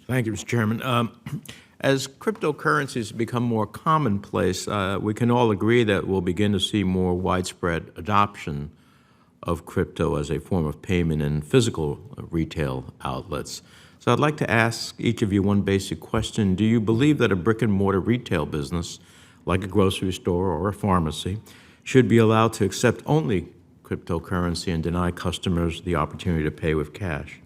Thank you, Mr. Chairman. As cryptocurrencies become more commonplace, we can all agree that we'll begin to see more widespread adoption of crypto as a form of payment in physical retail outlets. So I'd like to ask each of you one basic question. Do you believe that a brick-and-mortar retail business, like a grocery store or a pharmacy, should be allowed to accept only cryptocurrency and deny customers the opportunity to pay with cash?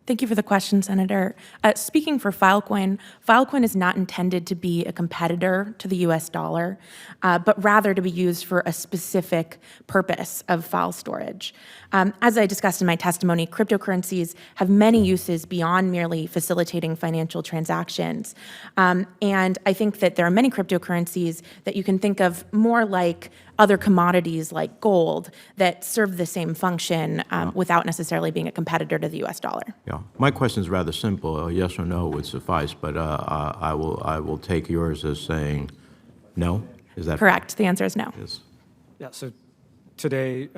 Thank you for the question, Senator. Speaking for Filecoin, Filecoin is not intended to be a competitor to the US dollar, but rather to be used for a specific purpose of file storage. As I discussed in my testimony, cryptocurrencies have many uses beyond merely facilitating financial transactions. And I think that there are many cryptocurrencies that you can think of more like other commodities like gold that serve the same function without necessarily being a competitor to the US dollar. Yeah, my question is rather simple. Yes or no would suffice, but I will take yours as saying no. Is that correct? The answer is no. Yes. Yeah. So today,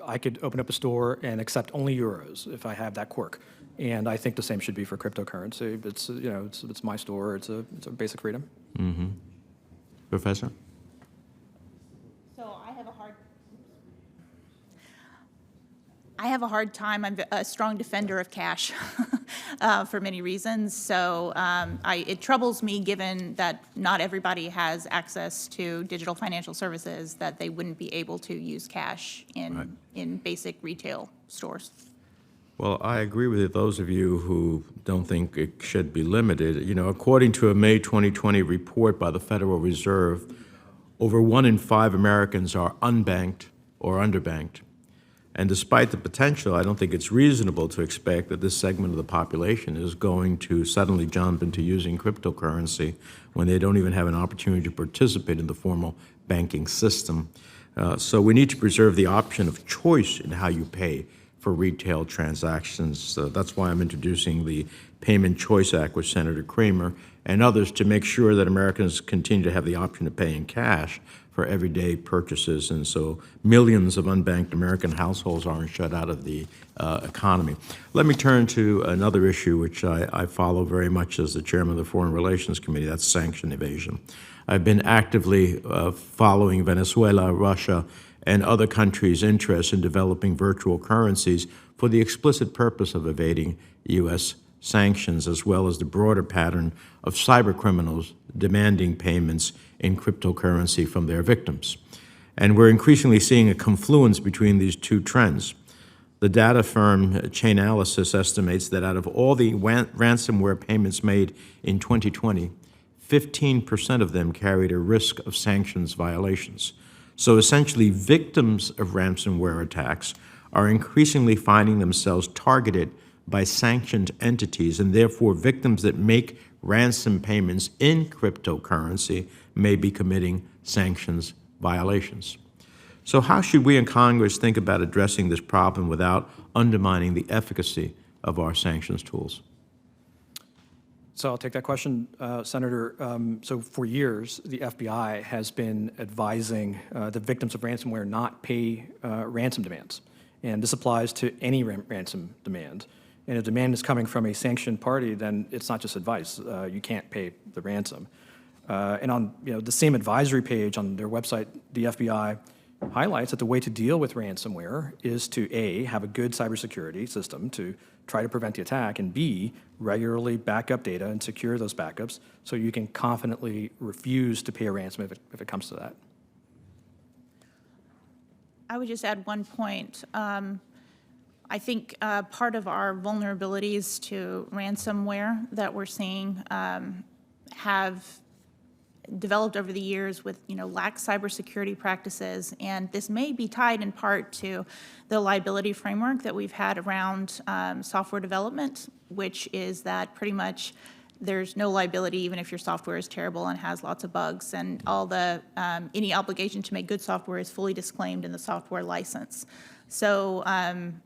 I could open up a store and accept only euros if I have that quirk, and I think the same should be for cryptocurrency. It's it's my store. It's a basic freedom. Mm-hmm. Professor. I have a hard time. I'm a strong defender of cash for many reasons. So it troubles me, given that not everybody has access to digital financial services, that they wouldn't be able to use cash in basic retail stores. Well, I agree with those of you who don't think it should be limited. You know, according to a May 2020 report by the Federal Reserve, over 1 in 5 Americans are unbanked or underbanked. And despite the potential, I don't think it's reasonable to expect that this segment of the population is going to suddenly jump into using cryptocurrency when they don't even have an opportunity to participate in the formal banking system. So we need to preserve the option of choice in how you pay for retail transactions. That's why I'm introducing the Payment Choice Act with Senator Kramer and others to make sure that Americans continue to have the option to pay in cash for everyday purchases, and so millions of unbanked American households aren't shut out of the economy. Let me turn to another issue which I follow very much as the chairman of the Foreign Relations Committee, that's sanction evasion. I've been actively following Venezuela, Russia, and other countries' interest in developing virtual currencies for the explicit purpose of evading U.S. sanctions, as well as the broader pattern of cyber criminals demanding payments in cryptocurrency from their victims. And we're increasingly seeing a confluence between these two trends. The data firm Chainalysis estimates that out of all the ransomware payments made in 2020, 15% of them carried a risk of sanctions violations. So essentially, victims of ransomware attacks are increasingly finding themselves targeted by sanctioned entities, and therefore victims that make ransom payments in cryptocurrency may be committing sanctions violations. So how should we in Congress think about addressing this problem without undermining the efficacy of our sanctions tools? So I'll take that question, Senator. So for years, the FBI has been advising the victims of ransomware not pay ransom demands. And this applies to any ransom demand. And if demand is coming from a sanctioned party, then it's not just advice. You can't pay the ransom. And on the same advisory page on their website, the FBI highlights that the way to deal with ransomware is to A, have a good cybersecurity system to try to prevent the attack, and B, regularly back up data and secure those backups so you can confidently refuse to pay a ransom if it comes to that. I would just add one point. I think part of our vulnerabilities to ransomware that we're seeing have developed over the years with lax cybersecurity practices, and this may be tied in part to the liability framework that we've had around software development, which is that pretty much there's no liability even if your software is terrible and has lots of bugs, and all the any obligation to make good software is fully disclaimed in the software license. So I'm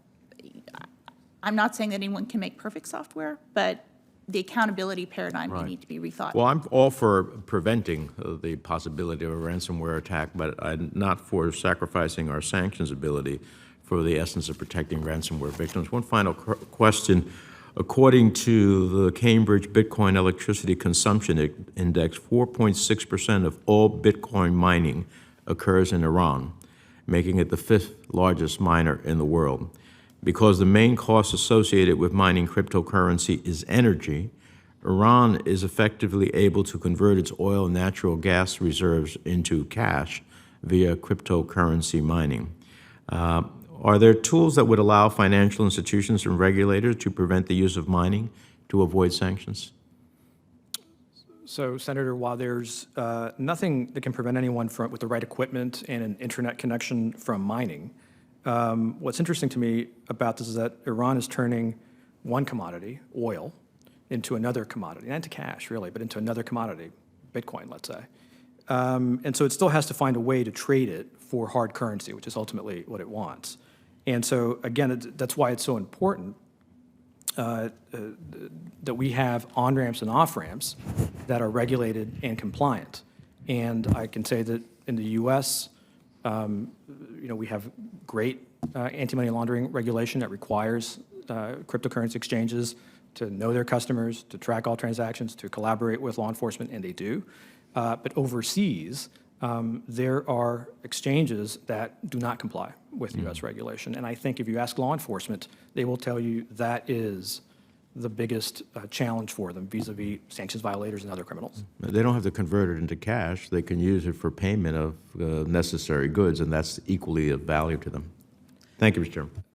not saying that anyone can make perfect software, but the accountability paradigm may need to be rethought. Well, I'm all for preventing the possibility of a ransomware attack, but I'm not for sacrificing our sanctions ability for the essence of protecting ransomware victims. One final question. According to the Cambridge Bitcoin Electricity Consumption Index, 4.6% of all Bitcoin mining occurs in Iran, making it the 5th largest miner in the world. Because the main cost associated with mining cryptocurrency is energy, Iran is effectively able to convert its oil and natural gas reserves into cash via cryptocurrency mining. Are there tools that would allow financial institutions and regulators to prevent the use of mining to avoid sanctions? So, Senator, while there's nothing that can prevent anyone from, with the right equipment and an internet connection from mining, what's interesting to me about this is that Iran is turning one commodity, oil, into another commodity, not into cash really, but into another commodity, Bitcoin, let's say. And so it still has to find a way to trade it for hard currency, which is ultimately what it wants. And so, again, that's why it's so important that we have on-ramps and off-ramps that are regulated and compliant. And I can say that in the U.S., we have great anti-money laundering regulation that requires cryptocurrency exchanges to know their customers, to track all transactions, to collaborate with law enforcement, and they do. But overseas, there are exchanges that do not comply with U.S. regulation. And I think if you ask law enforcement, they will tell you that is the biggest challenge for them vis-a-vis sanctions violators and other criminals. They don't have to convert it into cash. They can use it for payment of necessary goods, and that's equally of value to them. Thank you, Mr. Chairman.